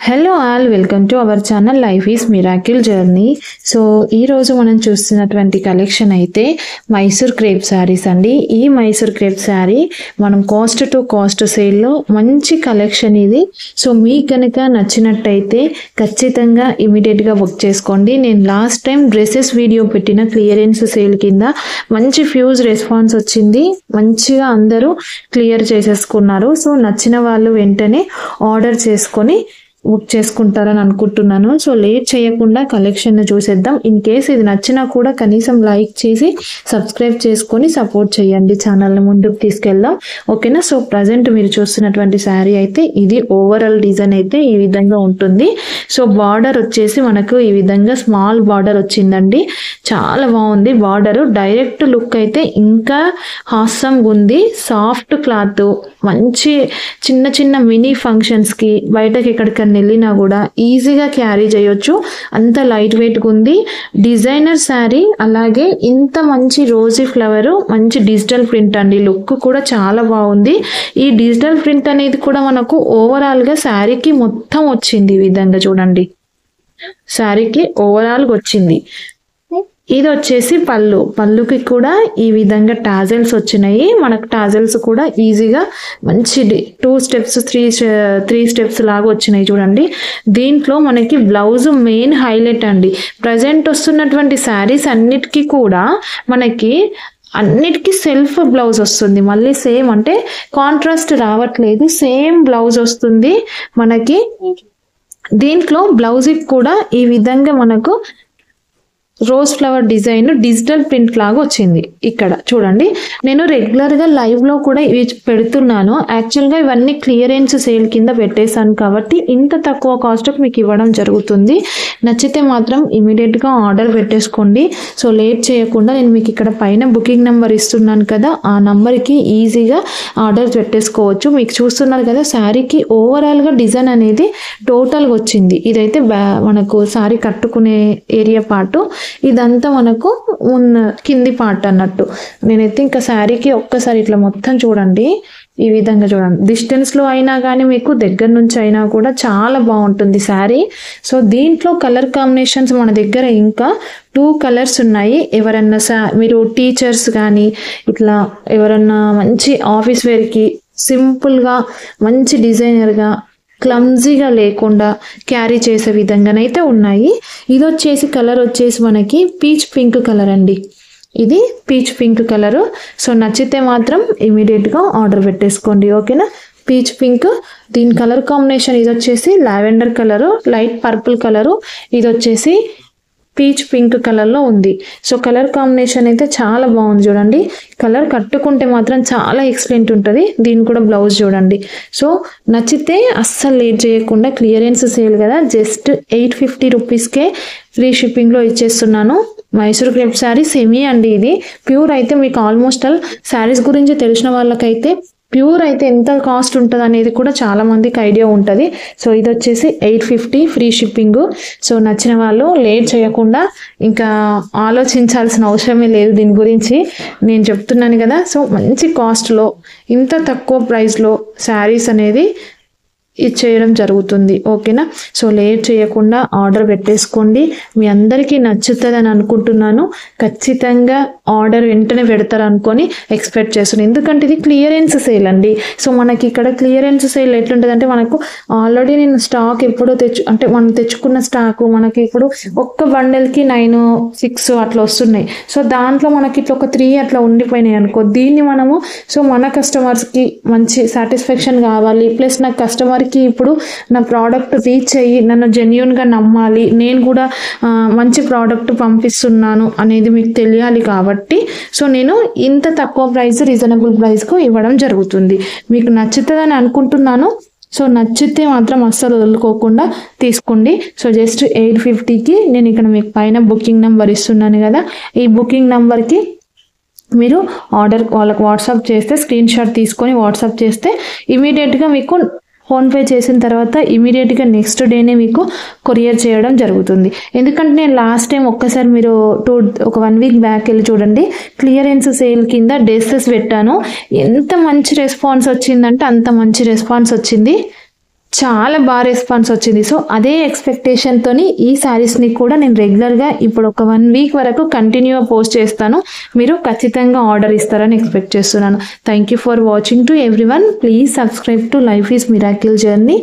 Hello all, welcome to our channel life is miracle journey. So ఈరోజు మనం చూస్తున్నటువంటి collection అయితే మైసూర్ క్రేప్ శారీస్ అండి. ఈ మైసూర్ క్రేప్ శారీ మనం కాస్ట్ టు కాస్ట్ సేల్లో మంచి కలెక్షన్ ఇది. సో మీకు కనుక నచ్చినట్టయితే ఖచ్చితంగా ఇమీడియట్గా బుక్ చేసుకోండి. నేను లాస్ట్ టైం డ్రెస్సెస్ వీడియో పెట్టిన క్లియరెన్స్ సేల్ కింద మంచి ఫ్యూజ్ రెస్పాన్స్ వచ్చింది. మంచిగా అందరూ క్లియర్ చేసేసుకున్నారు. సో నచ్చిన వాళ్ళు వెంటనే ఆర్డర్ చేసుకొని బుక్ చేసుకుంటారని అనుకుంటున్నాను. సో లేట్ చేయకుండా కలెక్షన్ చూసేద్దాం. ఇన్ కేస్ ఇది నచ్చినా కూడా కనీసం లైక్ చేసి సబ్స్క్రైబ్ చేసుకొని సపోర్ట్ చేయండి, ఛానల్ని ముందుకు తీసుకెళ్దాం. ఓకేనా? సో ప్రజెంట్ మీరు చూస్తున్నటువంటి శారీ అయితే ఇది ఓవరాల్ డిజైన్ అయితే ఈ విధంగా ఉంటుంది. సో బార్డర్ వచ్చేసి మనకు ఈ విధంగా స్మాల్ బార్డర్ వచ్చిందండి. చాలా బాగుంది బార్డర్. డైరెక్ట్ లుక్ అయితే ఇంకా హాసంగా ఉంది. సాఫ్ట్ క్లాత్, మంచి చిన్న చిన్న మినీ ఫంక్షన్స్కి బయటకి ఎక్కడికన్నా వెళ్ళినా కూడా ఈజీగా క్యారీ చేయొచ్చు. అంత లైట్ వెయిట్గా ఉంది. డిజైనర్ శారీ, అలాగే ఇంత మంచి రోజీ ఫ్లవర్, మంచి డిజిటల్ ప్రింట్ అండి. లుక్ కూడా చాలా బాగుంది. ఈ డిజిటల్ ప్రింట్ అనేది కూడా మనకు ఓవరాల్గా శారీకి మొత్తం వచ్చింది. ఈ విధంగా చూడండి, శారీకి ఓవరాల్గా వచ్చింది. ఇది వచ్చేసి పళ్ళుకి కూడా ఈ విధంగా టాజల్స్ వచ్చినాయి. మనకు టాజల్స్ కూడా ఈజీగా మంచి 2 స్టెప్స్ 3 స్టెప్స్ లాగా వచ్చినాయి చూడండి. దీంట్లో మనకి బ్లౌజ్ మెయిన్ హైలైట్ అండి. ప్రజెంట్ వస్తున్నటువంటి శారీస్ అన్నిటికీ కూడా మనకి అన్నిటికీ సెల్ఫ్ బ్లౌజ్ వస్తుంది. మళ్ళీ సేమ్ అంటే కాంట్రాస్ట్ రావట్లేదు, సేమ్ బ్లౌజ్ వస్తుంది మనకి. దీంట్లో బ్లౌజ్కి కూడా ఈ విధంగా మనకు rose flower design digital print లాగా వచ్చింది. ఇక్కడ చూడండి, నేను రెగ్యులర్గా లైవ్లో కూడా ఇవి పెడుతున్నాను. యాక్చువల్గా ఇవన్నీ క్లియరెన్స్ సేల్ కింద పెట్టేశాను కాబట్టి ఇంత తక్కువ కాస్ట్కి మీకు ఇవ్వడం జరుగుతుంది. నచ్చితే మాత్రం ఇమీడియట్గా ఆర్డర్ పెట్టేసుకోండి. సో లేట్ చేయకుండా నేను మీకు ఇక్కడ పైన బుకింగ్ నెంబర్ ఇస్తున్నాను కదా, ఆ నెంబర్కి ఈజీగా ఆర్డర్ పెట్టేసుకోవచ్చు. మీకు చూస్తున్నారు కదా, శారీకి ఓవరాల్గా డిజైన్ అనేది టోటల్గా వచ్చింది. ఇదైతే మనకు శారీ కట్టుకునే ఏరియా పార్ట్, ఇదంతా మనకు కింది పార్ట్ అన్నట్టు. నేనైతే ఇంకా శారీకి ఒక్కసారి ఇట్లా మొత్తం చూడండి, ఈ విధంగా చూడండి. డిస్టెన్స్లో అయినా కానీ మీకు దగ్గర నుంచి అయినా కూడా చాలా బాగుంటుంది శారీ. సో దీంట్లో కలర్ కాంబినేషన్స్ మన దగ్గర ఇంకా 2 కలర్స్ ఉన్నాయి. ఎవరన్నా మీరు టీచర్స్ కానీ ఇట్లా ఎవరన్నా మంచి ఆఫీస్ వేర్కి సింపుల్గా మంచి డిజైనర్గా క్లమ్జీగా లేకుండా క్యారీ చేసే విధంగానైతే ఉన్నాయి. ఇది వచ్చేసి కలర్ వచ్చేసి మనకి పీచ్ పింక్ కలర్ అండి. ఇది పీచ్ పింక్ కలరు. సో నచ్చితే మాత్రం ఇమీడియట్గా ఆర్డర్ పెట్టేసుకోండి. ఓకేనా? Peach pink. దీని కలర్ కాంబినేషన్ ఇది వచ్చేసి lavender colour, light purple colour, ఇది వచ్చేసి పీచ్ పింక్ కలర్లో ఉంది. సో కలర్ కాంబినేషన్ అయితే చాలా బాగుంది చూడండి. కలర్ కట్టుకుంటే మాత్రం చాలా ఎక్సలెంట్ ఉంటుంది. దీని కూడా బ్లౌజ్ చూడండి. సో నచ్చితే అస్సలు లేట్ చేయకుండా, క్లియరెన్స్ సేల్ కదా, జస్ట్ 850 రూపీస్కే ఫ్రీ షిప్పింగ్లో ఇచ్చేస్తున్నాను. మైసూర్ క్రేప్ శారీ సెమీ అండి. ఇది ప్యూర్ అయితే మీకు ఆల్మోస్ట్ ఆల్ శారీస్ గురించి తెలిసిన వాళ్ళకైతే ప్యూర్ అయితే ఎంత కాస్ట్ ఉంటుంది అనేది కూడా చాలా మందికి ఐడియా ఉంటుంది. సో ఇది వచ్చేసి 850 ఫ్రీ షిప్పింగ్. సో నచ్చిన వాళ్ళు లేట్ చేయకుండా, ఇంకా ఆలోచించాల్సిన అవసరమే లేదు దీని గురించి, నేను చెప్తున్నాను కదా. సో మంచి కాస్ట్లో ఇంత తక్కువ ప్రైస్లో శారీస్ అనేది ఇచ్చేయడం జరుగుతుంది. ఓకేనా? సో లేట్ చేయకుండా ఆర్డర్ పెట్టేసుకోండి. మీ అందరికీ నచ్చుతుందని అనుకుంటున్నాను. ఖచ్చితంగా ఆర్డర్ వెంటనే పెడతారు అనుకొని ఎక్స్పెక్ట్ చేస్తున్నాను. ఎందుకంటే ఇది క్లియరెన్స్ సేల్ అండి. సో మనకి ఇక్కడ క్లియరెన్స్ సేల్ ఎట్లుంటుంది అంటే, మనకు ఆల్రెడీ నేను స్టాక్ ఎప్పుడో అంటే మనం తెచ్చుకున్న స్టాక్ మనకి ఇప్పుడు ఒక్క బండెల్కి 9, 6 అట్లా వస్తున్నాయి. సో దాంట్లో మనకి ఇట్లా ఒక 3 అట్లా ఉండిపోయినాయి అనుకో. దీన్ని మనము సో మన కస్టమర్స్కి మంచి సాటిస్ఫాక్షన్ కావాలి, ప్లస్ నా కస్టమర్ ఇప్పుడు నా ప్రోడక్ట్ రీచ్ అయ్యి నన్ను జెన్యూన్గా నమ్మాలి, నేను కూడా మంచి ప్రోడక్ట్ పంపిస్తున్నాను అనేది మీకు తెలియాలి కాబట్టి సో నేను ఇంత తక్కువ ప్రైస్, రీజనబుల్ ప్రైస్కు ఇవ్వడం జరుగుతుంది. మీకు నచ్చుతుందని అనుకుంటున్నాను. సో నచ్చితే మాత్రం అస్సలు వదులుకోకుండా తీసుకోండి. సో జస్ట్ 850కి నేను ఇక్కడ మీకు పైన బుకింగ్ నెంబర్ ఇస్తున్నాను కదా, ఈ బుకింగ్ నెంబర్కి మీరు ఆర్డర్ వాళ్ళకి వాట్సాప్ చేస్తే, స్క్రీన్ షాట్ తీసుకొని వాట్సాప్ చేస్తే ఇమీడియట్గా మీకు ఫోన్పే చేసిన తర్వాత ఇమీడియట్గా నెక్స్ట్ డేనే మీకు కొరియర్ చేయడం జరుగుతుంది. ఎందుకంటే నేను లాస్ట్ టైం ఒక్కసారి మీరు ఒక 1 వీక్ బ్యాక్ వెళ్ళి చూడండి, క్లియరెన్స్ సేల్ కింద డ్రెస్సెస్ పెట్టాను. ఎంత మంచి రెస్పాన్స్ వచ్చిందంటే అంత మంచి రెస్పాన్స్ వచ్చింది. చాలా బాగా రెస్పాన్స్ వచ్చింది. సో అదే ఎక్స్పెక్టేషన్తో ఈ శారీస్ని కూడా నేను రెగ్యులర్గా ఇప్పుడు ఒక 1 వీక్ వరకు కంటిన్యూగా పోస్ట్ చేస్తాను. మీరు ఖచ్చితంగా ఆర్డర్ ఇస్తారని ఎక్స్పెక్ట్ చేస్తున్నాను. Thank you for watching to everyone. Please subscribe to life is miracle journey.